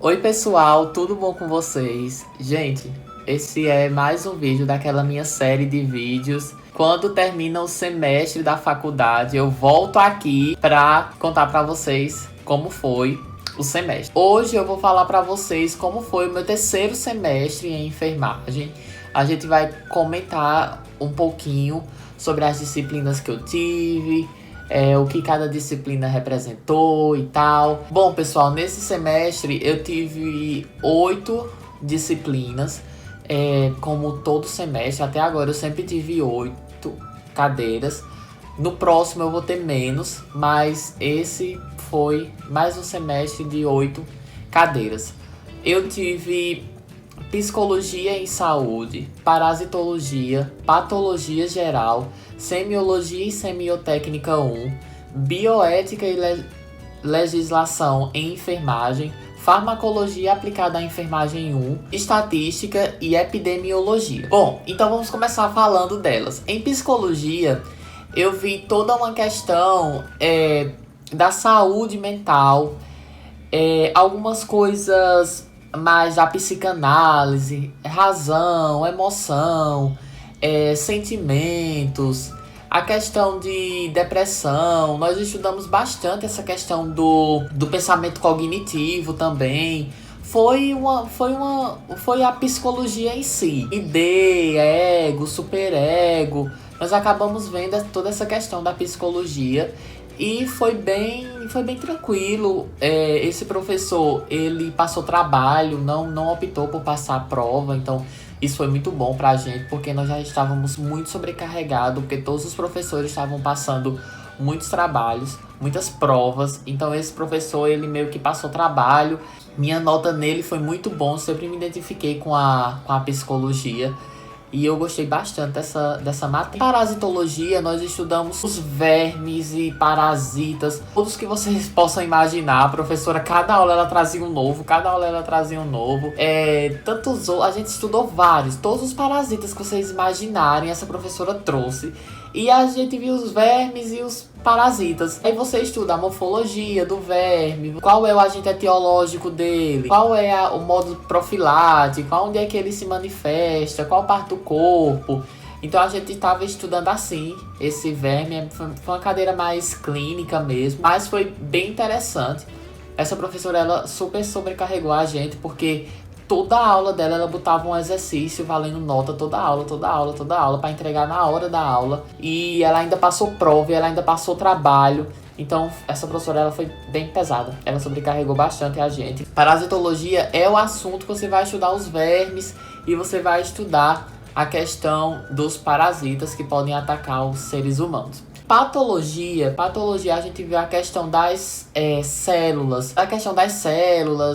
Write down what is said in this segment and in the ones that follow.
Oi pessoal, tudo bom com vocês? Gente, esse é mais um vídeo daquela minha série de vídeos. Quando termina o semestre da faculdade, eu volto aqui pra contar pra vocês como foi o semestre. Hoje eu vou falar pra vocês como foi o meu terceiro semestre em enfermagem. A gente vai comentar um pouquinho sobre as disciplinas que eu tive, o que cada disciplina representou e tal. Bom, pessoal, nesse semestre eu tive 8 disciplinas. Como todo semestre, até agora eu sempre tive 8 cadeiras. No próximo eu vou ter menos, mas esse foi mais um semestre de 8 cadeiras. Eu tive psicologia em saúde, parasitologia, patologia geral, semiologia e semiotécnica 1, bioética e legislação em enfermagem, farmacologia aplicada à enfermagem 1, estatística e epidemiologia. Bom, então vamos começar falando delas. Em psicologia, eu vi toda uma questão da saúde mental, algumas coisas mais da psicanálise, razão, emoção, sentimentos, a questão de depressão. Nós estudamos bastante essa questão do pensamento cognitivo também. Foi a psicologia em si. ID, ego, superego. Nós acabamos vendo toda essa questão da psicologia. E foi bem tranquilo. Esse professor, ele passou trabalho, não optou por passar a prova. Então isso foi muito bom pra gente, porque nós já estávamos muito sobrecarregados, porque todos os professores estavam passando muitos trabalhos, muitas provas. Então esse professor, ele meio que passou trabalho. Minha nota nele foi muito bom, sempre me identifiquei com a psicologia. E eu gostei bastante dessa matéria. Parasitologia, nós estudamos os vermes e parasitas, todos que vocês possam imaginar. A professora, cada aula ela trazia um novo, a gente estudou vários, todos os parasitas que vocês imaginarem, essa professora trouxe. E a gente viu os vermes e os parasitas. Aí você estuda a morfologia do verme, qual é o agente etiológico dele, qual é o modo profilático, onde é que ele se manifesta, qual parte do corpo. Então a gente estava estudando assim, esse verme. Foi uma cadeira mais clínica mesmo, mas foi bem interessante. Essa professora, ela super sobrecarregou a gente, porque toda a aula dela, ela botava um exercício valendo nota, toda aula, para entregar na hora da aula. E ela ainda passou prova, e ela ainda passou trabalho. Então, essa professora, ela foi bem pesada. Ela sobrecarregou bastante a gente. Parasitologia é o assunto que você vai estudar os vermes e você vai estudar a questão dos parasitas que podem atacar os seres humanos. Patologia, a gente vê a questão das células,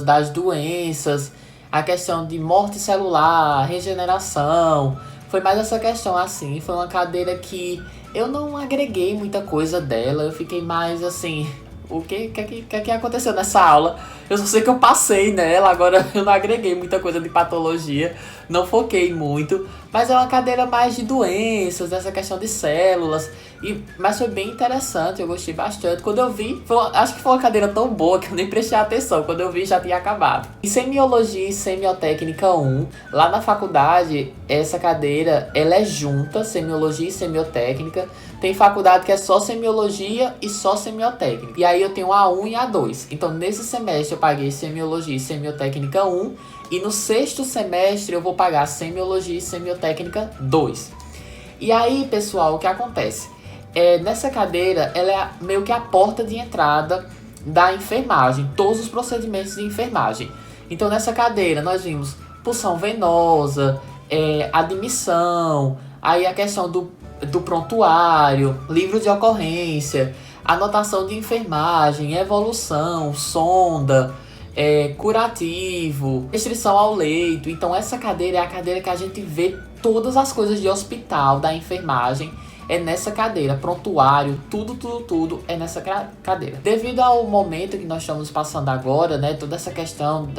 das doenças, a questão de morte celular, regeneração. Foi mais essa questão assim. Foi uma cadeira que eu não agreguei muita coisa dela. Eu fiquei mais assim, o que aconteceu nessa aula? Eu só sei que eu passei nela. Agora eu não agreguei muita coisa de patologia, não foquei muito. Mas é uma cadeira mais de doenças, essa questão de células. Mas foi bem interessante, eu gostei bastante. Quando eu vi, acho que foi uma cadeira tão boa que eu nem prestei atenção. Quando eu vi, já tinha acabado. Em semiologia e semiotécnica 1, lá na faculdade, essa cadeira, ela é junta, semiologia e semiotécnica. Tem faculdade que é só semiologia e só semiotécnica. E aí eu tenho a 1 e a 2. Então nesse semestre eu paguei semiologia e semiotécnica 1. E no sexto semestre eu vou pagar semiologia e semiotécnica 2. E aí, pessoal, o que acontece? Nessa cadeira, ela é meio que a porta de entrada da enfermagem, todos os procedimentos de enfermagem. Então, nessa cadeira, nós vimos punção venosa, admissão, aí a questão do prontuário, livro de ocorrência, anotação de enfermagem, evolução, sonda, curativo, restrição ao leito. Então, essa cadeira é a cadeira que a gente vê todas as coisas de hospital, da enfermagem. É nessa cadeira, prontuário, tudo é nessa cadeira. Devido ao momento que nós estamos passando agora, né, toda essa questão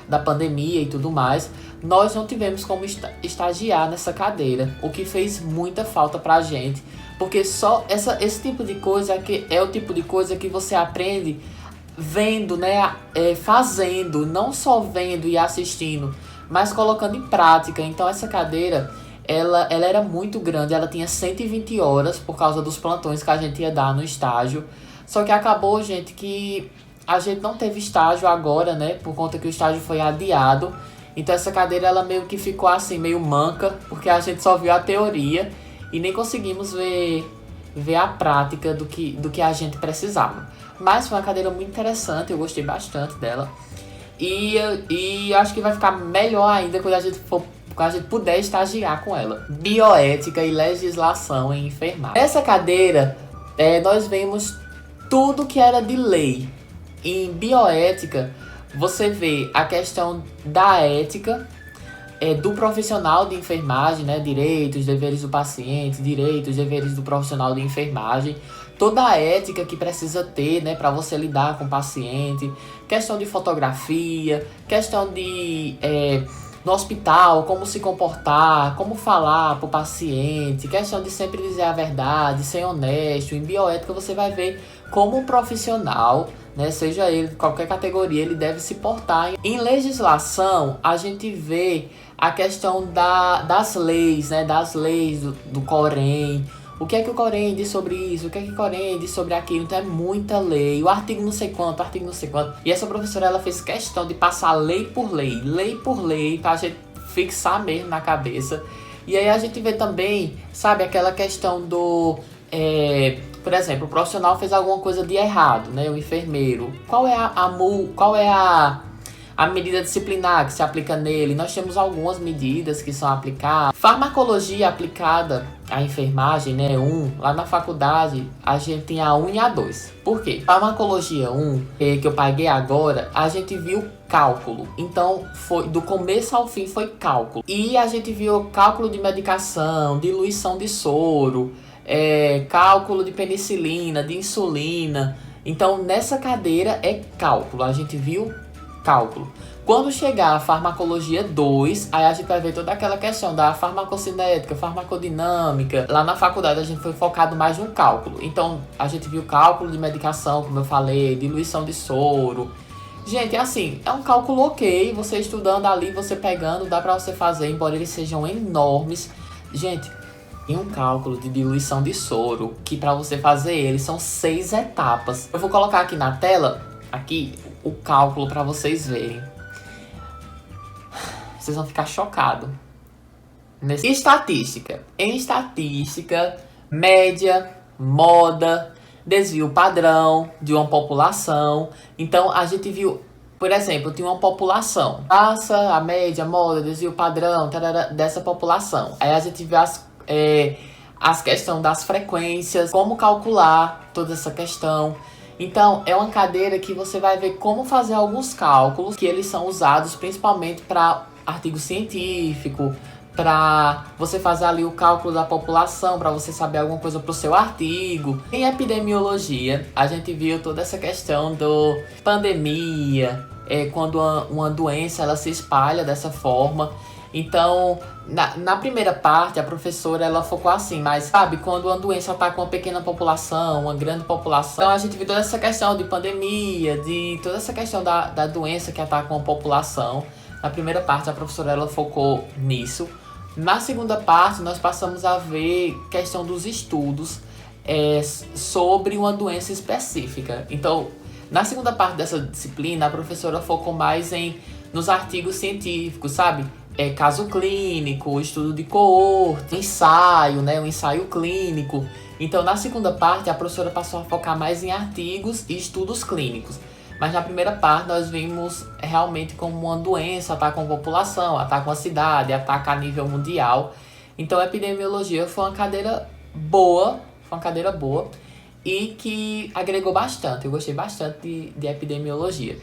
da pandemia e tudo mais, nós não tivemos como estagiar nessa cadeira, o que fez muita falta pra gente, porque só esse tipo de coisa é o tipo de coisa que você aprende vendo, né, fazendo, não só vendo e assistindo, mas colocando em prática. Então essa cadeira, ela era muito grande, ela tinha 120 horas por causa dos plantões que a gente ia dar no estágio. Só que acabou, gente, que a gente não teve estágio agora, né, por conta que o estágio foi adiado. Então essa cadeira, ela meio que ficou assim, meio manca, porque a gente só viu a teoria e nem conseguimos ver a prática do que a gente precisava. Mas foi uma cadeira muito interessante, eu gostei bastante dela. E acho que vai ficar melhor ainda quando a gente puder estagiar com ela. Bioética e legislação em enfermagem. Nessa cadeira, nós vemos tudo que era de lei. Em bioética, você vê a questão da ética, do profissional de enfermagem, né? Direitos, deveres do paciente, direitos, deveres do profissional de enfermagem. Toda a ética que precisa ter, né, para você lidar com o paciente. Questão de fotografia, questão de no hospital, como se comportar, como falar pro paciente, questão de sempre dizer a verdade, ser honesto. Em bioética você vai ver como um profissional, né, seja ele de qualquer categoria, ele deve se portar. Em legislação, a gente vê a questão das leis, né, das leis do Corém. O que é que o Corém diz sobre isso? O que é que o Corém diz sobre aquilo? Então é muita lei. O artigo não sei quanto, o artigo não sei quanto. E essa professora, ela fez questão de passar lei por lei, pra gente fixar mesmo na cabeça. E aí a gente vê também, sabe, aquela questão do... por exemplo, o profissional fez alguma coisa de errado, né? O enfermeiro. Qual é a medida disciplinar que se aplica nele? Nós temos algumas medidas que são aplicadas. Farmacologia aplicada à enfermagem, né? Lá na faculdade, a gente tem a 1 e a 2. Por quê? Farmacologia 1, que eu paguei agora, a gente viu cálculo. Então, foi do começo ao fim foi cálculo. E a gente viu cálculo de medicação, diluição de soro, cálculo de penicilina, de insulina. Então, nessa cadeira é cálculo. A gente viu cálculo. Quando chegar a farmacologia 2, aí a gente vai ver toda aquela questão da farmacocinética, farmacodinâmica. Lá na faculdade a gente foi focado mais no cálculo. Então a gente viu cálculo de medicação, como eu falei, diluição de soro. Gente, assim, é um cálculo ok, você estudando ali, você pegando, dá pra você fazer, embora eles sejam enormes. Gente, tem um cálculo de diluição de soro, que pra você fazer ele são 6 etapas. Eu vou colocar aqui na tela, aqui, o cálculo para vocês verem. Vocês vão ficar chocados. Estatística. Em estatística, média, moda, desvio padrão de uma população. Então a gente viu, por exemplo, tinha uma população. Passa a média, moda, desvio padrão, tarara, dessa população. Aí a gente viu as questões das frequências, como calcular toda essa questão. Então, é uma cadeira que você vai ver como fazer alguns cálculos, que eles são usados principalmente para artigo científico, para você fazer ali o cálculo da população, para você saber alguma coisa para o seu artigo. Em epidemiologia, a gente viu toda essa questão do pandemia, quando uma doença ela se espalha dessa forma. Então, na primeira parte, a professora ela focou assim, mas sabe, quando uma doença ataca uma pequena população, uma grande população. Então a gente viu toda essa questão de pandemia, de toda essa questão da doença que ataca uma população. Na primeira parte, a professora ela focou nisso. Na segunda parte, nós passamos a ver questão dos estudos sobre uma doença específica. Então, na segunda parte dessa disciplina, a professora focou mais nos artigos científicos, sabe? Caso clínico, estudo de coorte, ensaio, né? Um ensaio clínico. Então, na segunda parte, a professora passou a focar mais em artigos e estudos clínicos. Mas na primeira parte, nós vimos realmente como uma doença ataca uma população, ataca uma cidade, ataca a nível mundial. Então, a epidemiologia foi uma cadeira boa, e que agregou bastante. Eu gostei bastante de epidemiologia.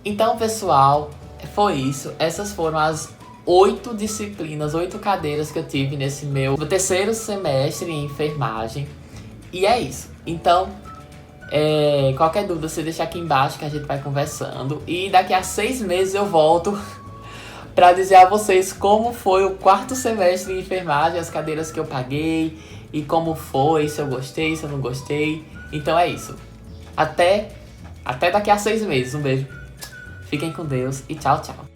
Então, pessoal, foi isso. Essas foram as 8 disciplinas, 8 cadeiras que eu tive nesse meu terceiro semestre em enfermagem. E é isso. Então, qualquer dúvida, você deixa aqui embaixo que a gente vai conversando. E daqui a 6 meses eu volto para dizer a vocês como foi o 4º semestre em enfermagem, as cadeiras que eu paguei e como foi, se eu gostei, se eu não gostei. Então é isso. Até Até daqui a 6 meses. Um beijo. Fiquem com Deus e tchau, tchau.